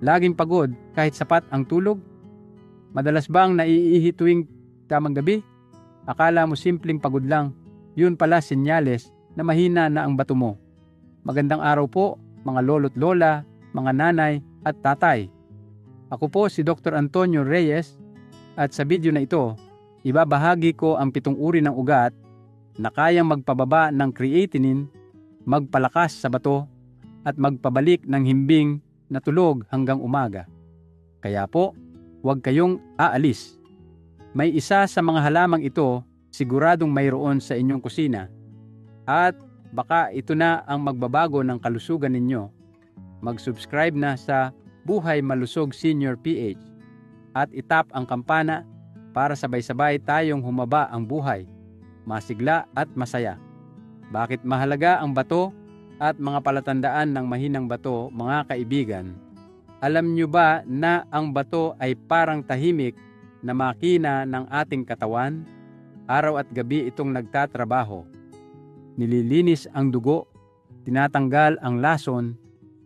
Laging pagod kahit sapat ang tulog? Madalas bang naiihi tuwing tamang gabi? Akala mo simpleng pagod lang, yun pala senyales na mahina na ang bato mo. Magandang araw po, mga lolo't lola, mga nanay at tatay. Ako po si Dr. Antonio Reyes at sa video na ito, ibabahagi ko ang 7 uri ng ugat na kayang magpababa ng creatinine, magpalakas sa bato at magpabalik ng himbing na tulog hanggang umaga. Kaya po, huwag kayong aalis. May isa sa mga halamang ito siguradong mayroon sa inyong kusina at baka ito na ang magbabago ng kalusugan ninyo. Mag-subscribe na sa Buhay Malusog Senior PH at itap ang kampana para sabay-sabay tayong humaba ang buhay, masigla at masaya. Bakit mahalaga ang bato at mga palatandaan ng mahinang bato, mga kaibigan? Alam nyo ba na ang bato ay parang tahimik na makina ng ating katawan? Araw at gabi itong nagtatrabaho. Nililinis ang dugo, tinatanggal ang lason,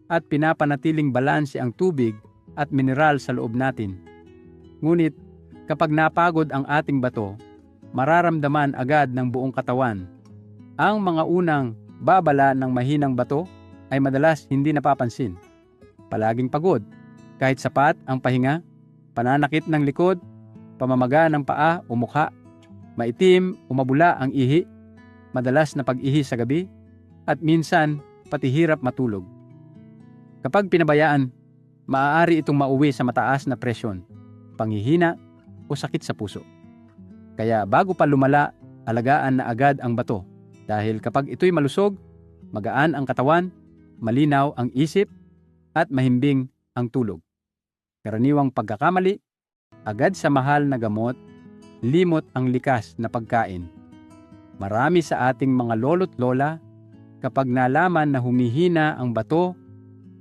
at pinapanatiling balanse ang tubig at mineral sa loob natin. Ngunit kapag napagod ang ating bato, mararamdaman agad ng buong katawan. Ang mga unang babala ng mahinang bato ay madalas hindi napapansin. Palaging pagod, kahit sapat ang pahinga, pananakit ng likod, pamamaga ng paa o mukha, maitim o mabula ang ihi, madalas na pag-ihi sa gabi, at minsan pati hirap matulog. Kapag pinabayaan, maaari itong mauwi sa mataas na presyon, panghihina o sakit sa puso. Kaya bago pa lumala, alagaan na agad ang bato. Dahil kapag ito'y malusog, magaan ang katawan, malinaw ang isip, at mahimbing ang tulog. Karaniwang pagkakamali, agad sa mahal na gamot, limot ang likas na pagkain. Marami sa ating mga lolo't lola, kapag nalaman na humihina ang bato,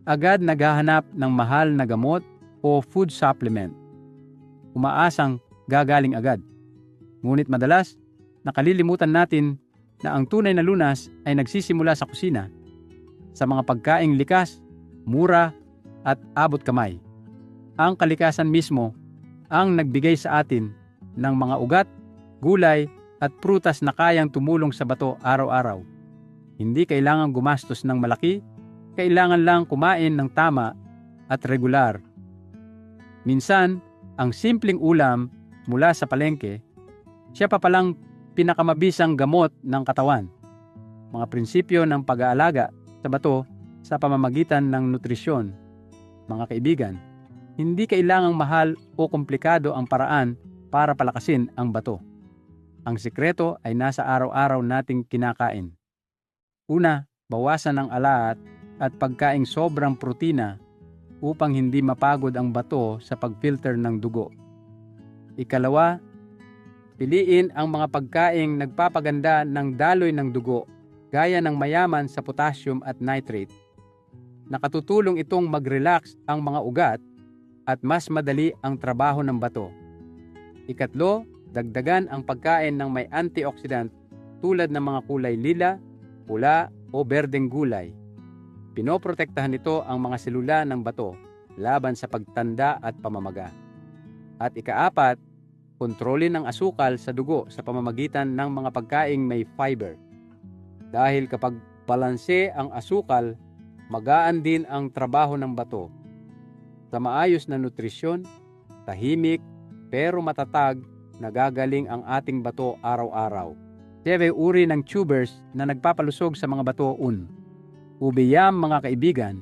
agad naghahanap ng mahal na gamot o food supplement. Umaasang gagaling agad. Ngunit madalas, nakalilimutan natin na ang tunay na lunas ay nagsisimula sa kusina, sa mga pagkaing likas, mura, at abot kamay. Ang kalikasan mismo ang nagbigay sa atin ng mga ugat, gulay, at prutas na kayang tumulong sa bato araw-araw. Hindi kailangang gumastos ng malaki, kailangan lang kumain ng tama at regular. Minsan, ang simpleng ulam mula sa palengke, siya pa palang pinakamabisang gamot ng katawan. Mga prinsipyo ng pag-aalaga sa bato sa pamamagitan ng nutrisyon. Mga kaibigan, hindi kailangang mahal o komplikado ang paraan para palakasin ang bato. Ang sikreto ay nasa araw-araw nating kinakain. Una, bawasan ang alat at pagkaing sobrang protina upang hindi mapagod ang bato sa pag-filter ng dugo. Ikalawa, piliin ang mga pagkaing nagpapaganda ng daloy ng dugo gaya ng mayaman sa potassium at nitrate. Nakatutulong itong mag-relax ang mga ugat at mas madali ang trabaho ng bato. Ikatlo, dagdagan ang pagkain ng may antioxidant tulad ng mga kulay lila, pula o berdeng gulay. Pinoprotektahan nito ang mga selula ng bato laban sa pagtanda at pamamaga. At ika-4, kontrolin ang asukal sa dugo sa pamamagitan ng mga pagkaing may fiber. Dahil kapag balanse ang asukal, magaan din ang trabaho ng bato. Sa maayos na nutrisyon, tahimik pero matatag nagagaling ang ating bato araw-araw. 7 uri ng tubers na nagpapalusog sa mga bato. Ube yam, mga kaibigan,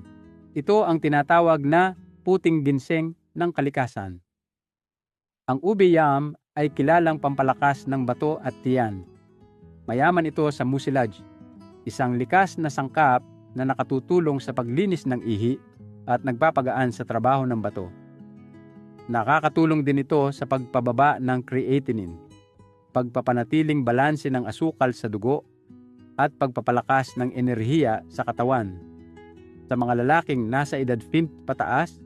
ito ang tinatawag na puting ginseng ng kalikasan. Ang ube yam ay kilalang pampalakas ng bato at tiyan. Mayaman ito sa mucilage, isang likas na sangkap na nakatutulong sa paglinis ng ihi at nagpapagaan sa trabaho ng bato. Nakakatulong din ito sa pagpababa ng creatinine, pagpapanatiling balanse ng asukal sa dugo, at pagpapalakas ng enerhiya sa katawan. Sa mga lalaking nasa edad 50 pataas,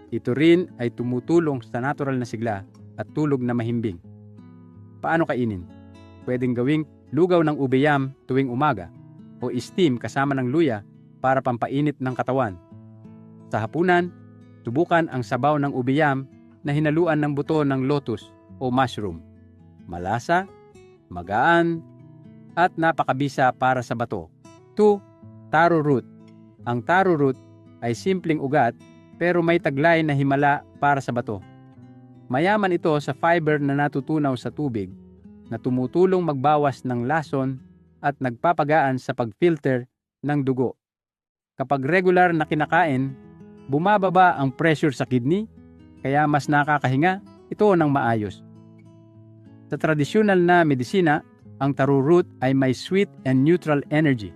ito rin ay tumutulong sa natural na sigla at tulog na mahimbing. Paano kainin? Pwedeng gawing lugaw ng ube yam tuwing umaga o steam kasama ng luya para pampainit ng katawan. Sa hapunan, Subukan ang sabaw ng ubiyam na hinaluan ng buto ng lotus o mushroom. Malasa, magaan, at napakabisa para sa bato. 2. Taro root. Ang taro root ay simpleng ugat pero may taglay na himala para sa bato. Mayaman ito sa fiber na natutunaw sa tubig na tumutulong magbawas ng lason at nagpapagaan sa pag-filter ng dugo. Kapag regular na kinakain, bumababa ang pressure sa kidney, kaya mas nakakahinga ito ng maayos. Sa tradisyonal na medisina, ang taro root ay may sweet and neutral energy.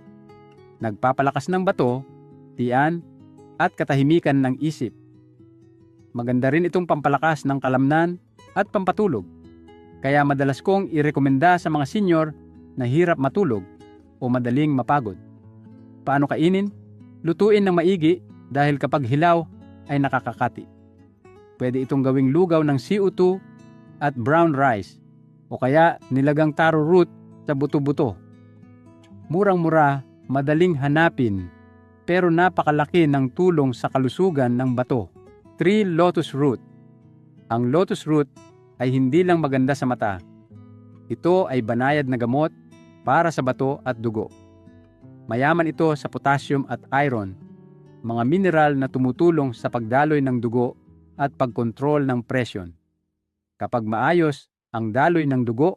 Nagpapalakas ng bato, tiyan, at katahimikan ng isip. Maganda rin itong pampalakas ng kalamnan at pampatulog. Kaya madalas kong irekomenda sa mga senior na hirap matulog o madaling mapagod. Paano kainin? Lutuin ng maigi dahil kapag hilaw ay nakakakati. Pwede itong gawing lugaw ng CO2 at brown rice o kaya nilagang taro root sa buto-buto. Murang-mura, madaling hanapin, pero napakalaki ng tulong sa kalusugan ng bato. 3. Lotus root. Ang lotus root ay hindi lang maganda sa mata. Ito ay banayad na gamot para sa bato at dugo. Mayaman ito sa potassium at iron, mga mineral na tumutulong sa pagdaloy ng dugo at pagkontrol ng presyon. Kapag maayos ang daloy ng dugo,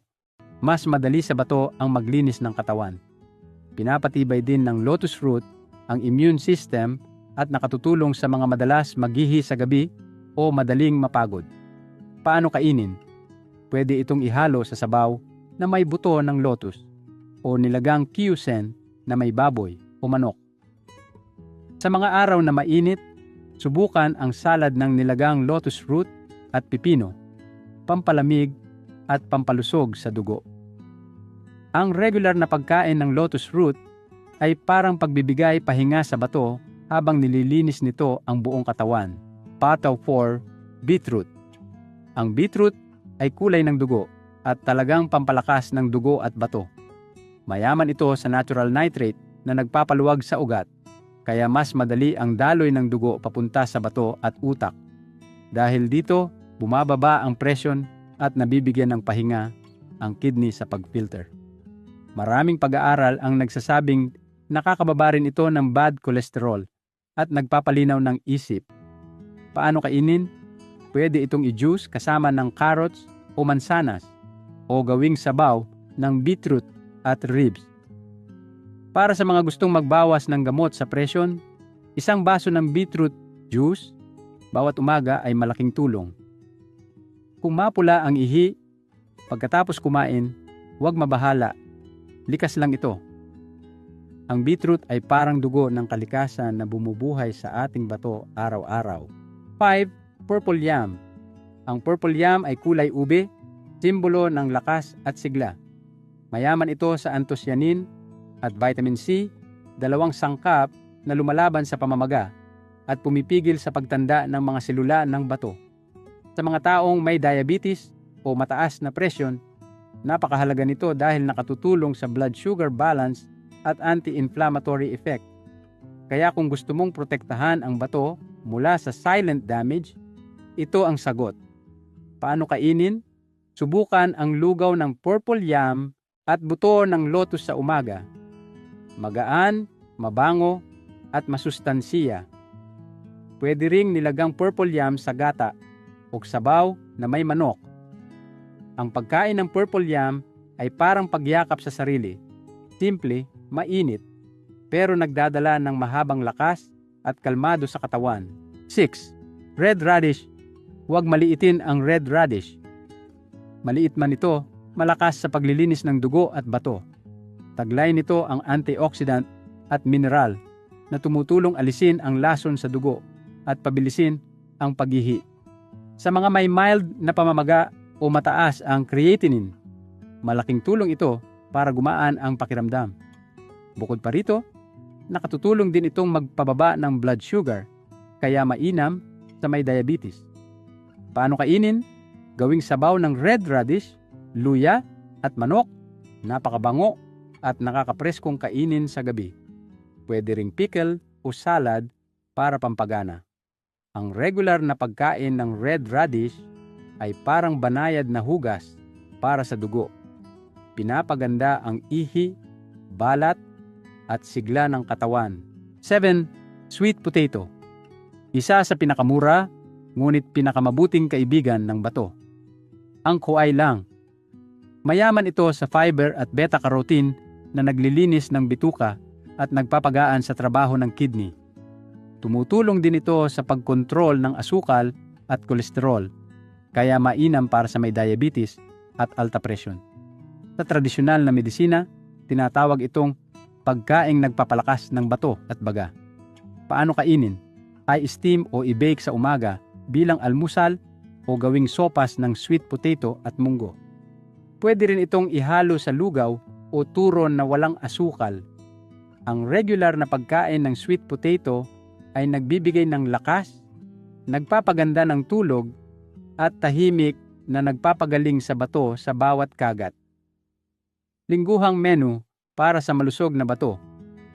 mas madali sa bato ang maglinis ng katawan. Pinapatibay din ng lotus root ang immune system at nakatutulong sa mga madalas maghihi sa gabi o madaling mapagod. Paano kainin? Pwede itong ihalo sa sabaw na may buto ng lotus o nilagang kiusen na may baboy o manok. Sa mga araw na mainit, subukan ang salad ng nilagang lotus root at pipino, pampalamig at pampalusog sa dugo. Ang regular na pagkain ng lotus root ay parang pagbibigay pahinga sa bato habang nililinis nito ang buong katawan. Pataw 4. Beetroot. Ang beetroot ay kulay ng dugo at talagang pampalakas ng dugo at bato. Mayaman ito sa natural nitrate na nagpapaluwag sa ugat, kaya mas madali ang daloy ng dugo papunta sa bato at utak. Dahil dito, bumababa ang presyon at nabibigyan ng pahinga ang kidney sa pag-filter. Maraming pag-aaral ang nagsasabing nakakababa rin ito ng bad cholesterol at nagpapalinaw ng isip. Paano kainin? Pwede itong i-juice kasama ng carrots o mansanas o gawing sabaw ng beetroot at ribs. Para sa mga gustong magbawas ng gamot sa presyon, isang baso ng beetroot juice bawat umaga ay malaking tulong. Kung mapula ang ihi, pagkatapos kumain, huwag mabahala. Likas lang ito. Ang beetroot ay parang dugo ng kalikasan na bumubuhay sa ating bato araw-araw. 5. Purple yam. Ang purple yam ay kulay ube, simbolo ng lakas at sigla. Mayaman ito sa anthocyanin at vitamin C, dalawang sangkap na lumalaban sa pamamaga at pumipigil sa pagtanda ng mga selula ng bato. Sa mga taong may diabetes o mataas na presyon, napakahalaga nito dahil nakatutulong sa blood sugar balance at anti-inflammatory effect. Kaya kung gusto mong protektahan ang bato mula sa silent damage, ito ang sagot. Paano kainin? Subukan ang lugaw ng purple yam at buto ng lotus sa umaga. Magaan, mabango, at masustansiya. Pwede ring nilagang purple yam sa gata o sabaw na may manok. Ang pagkain ng purple yam ay parang pagyakap sa sarili. Simple, mainit, pero nagdadala ng mahabang lakas at kalmado sa katawan. 6. Red radish. Huwag maliitin ang red radish. Maliit man ito, malakas sa paglilinis ng dugo at bato. Taglay nito ang antioxidant at mineral na tumutulong alisin ang lason sa dugo at pabilisin ang paghihi. Sa mga may mild na pamamaga o mataas ang creatinine, malaking tulong ito para gumaan ang pakiramdam. Bukod pa rito, nakatutulong din itong magpababa ng blood sugar, kaya mainam sa may diabetes. Paano kainin? Gawing sabaw ng red radish, luya at manok, napakabango at nakakapreskong kainin sa gabi. Pwede ring pickle o salad para pampagana. Ang regular na pagkain ng red radish ay parang banayad na hugas para sa dugo. Pinapaganda ang ihi, balat, at sigla ng katawan. 7. Sweet potato. Isa sa pinakamura, ngunit pinakamabuting kaibigan ng bato. Ang kuay lang. Mayaman ito sa fiber at beta-carotene na naglilinis ng bituka at nagpapagaan sa trabaho ng kidney. Tumutulong din ito sa pagkontrol ng asukal at kolesterol, kaya mainam para sa may diabetes at alta presyon. Sa tradisyonal na medisina, tinatawag itong pagkaing nagpapalakas ng bato at baga. Paano kainin? Ay steam o i-bake sa umaga bilang almusal o gawing sopas ng sweet potato at munggo. Pwede rin itong ihalo sa lugaw o turon na walang asukal. Ang regular na pagkain ng sweet potato ay nagbibigay ng lakas, nagpapaganda ng tulog, at tahimik na nagpapagaling sa bato sa bawat kagat. Lingguhang menu para sa malusog na bato,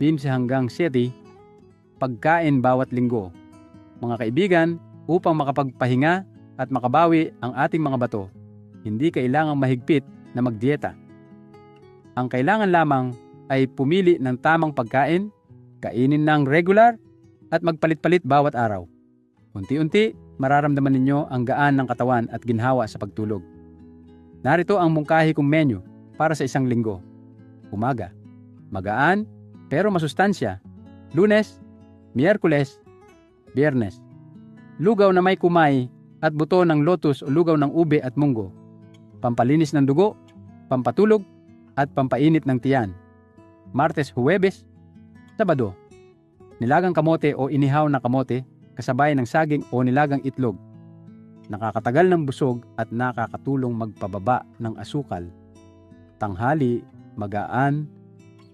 15 hanggang 7, pagkain bawat linggo. Mga kaibigan, upang makapagpahinga at makabawi ang ating mga bato, hindi kailangang mahigpit na magdieta. Ang kailangan lamang ay pumili ng tamang pagkain, kainin ng regular, at magpalit-palit bawat araw. Unti-unti, mararamdaman ninyo ang gaan ng katawan at ginhawa sa pagtulog. Narito ang mungkahi kong menu para sa isang linggo. Umaga, magaan pero masustansya. Lunes, Miyerkules, Biyernes. Lugaw na may kumay at buto ng lotus o lugaw ng ube at munggo. Pampalinis ng dugo, pampatulog, at pampainit ng tiyan. Martes, Huwebes, Sabado. Nilagang kamote o inihaw na kamote kasabay ng saging o nilagang itlog. Nakakatagal ng busog at nakakatulong magpababa ng asukal. Tanghali, magaan,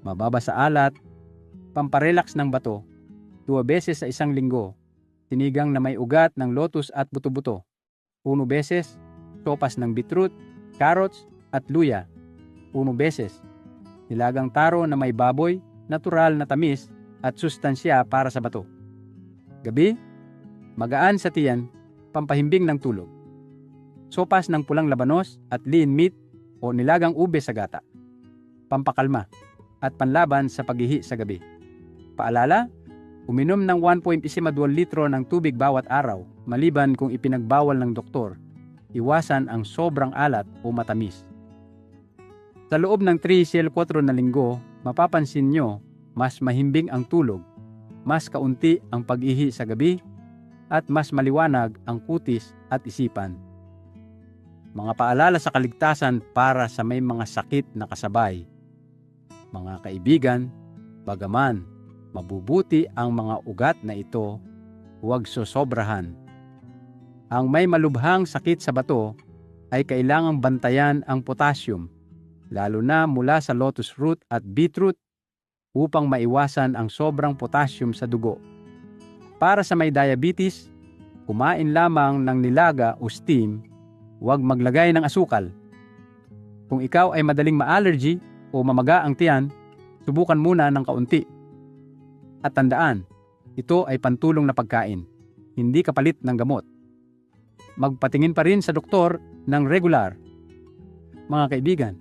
mababa sa alat, pamparelax ng bato. 2 beses sa isang linggo, sinigang na may ugat ng lotus at buto-buto. 1 beses, sopas ng beetroot, carrots at luya. 1 beses, nilagang taro na may baboy, natural na tamis at sustansya para sa bato. Gabi, magaan sa tiyan, pampahimbing ng tulog. Sopas ng pulang labanos at lean meat o nilagang ube sa gata. Pampakalma at panlaban sa paghihi sa gabi. Paalala, uminom ng 1.2 litro ng tubig bawat araw, maliban kung ipinagbawal ng doktor. Iwasan ang sobrang alat o matamis. Sa loob ng 3-4 na linggo, mapapansin nyo mas mahimbing ang tulog, mas kaunti ang pag-ihi sa gabi, at mas maliwanag ang kutis at isipan. Mga paalala sa kaligtasan para sa may mga sakit na kasabay. Mga kaibigan, bagaman mabubuti ang mga ugat na ito, huwag sosobrahan. Ang may malubhang sakit sa bato ay kailangang bantayan ang potassium, lalo na mula sa lotus root at beetroot, upang maiwasan ang sobrang potassium sa dugo. Para sa may diabetes, kumain lamang ng nilaga o steam, huwag maglagay ng asukal. Kung ikaw ay madaling ma-allergy o mamaga ang tiyan, subukan muna ng kaunti. At tandaan, ito ay pantulong na pagkain, hindi kapalit ng gamot. Magpatingin pa rin sa doktor ng regular. Mga kaibigan,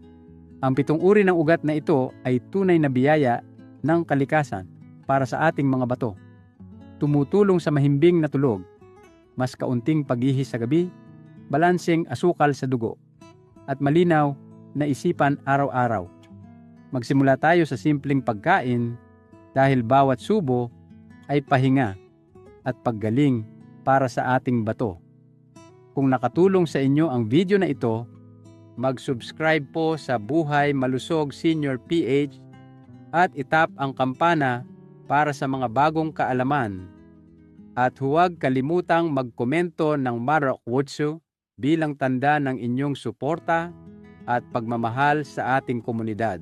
ang 7 uri ng ugat na ito ay tunay na biyaya ng kalikasan para sa ating mga bato. Tumutulong sa mahimbing na tulog, mas kaunting pag-ihi sa gabi, balanseng asukal sa dugo, at malinaw na isipan araw-araw. Magsimula tayo sa simpleng pagkain dahil bawat subo ay pahinga at paggaling para sa ating bato. Kung nakatulong sa inyo ang video na ito, mag-subscribe po sa Buhay Malusog Senior PH at itap ang kampana para sa mga bagong kaalaman. At huwag kalimutang magkomento ng Marok Wutsu bilang tanda ng inyong suporta at pagmamahal sa ating komunidad.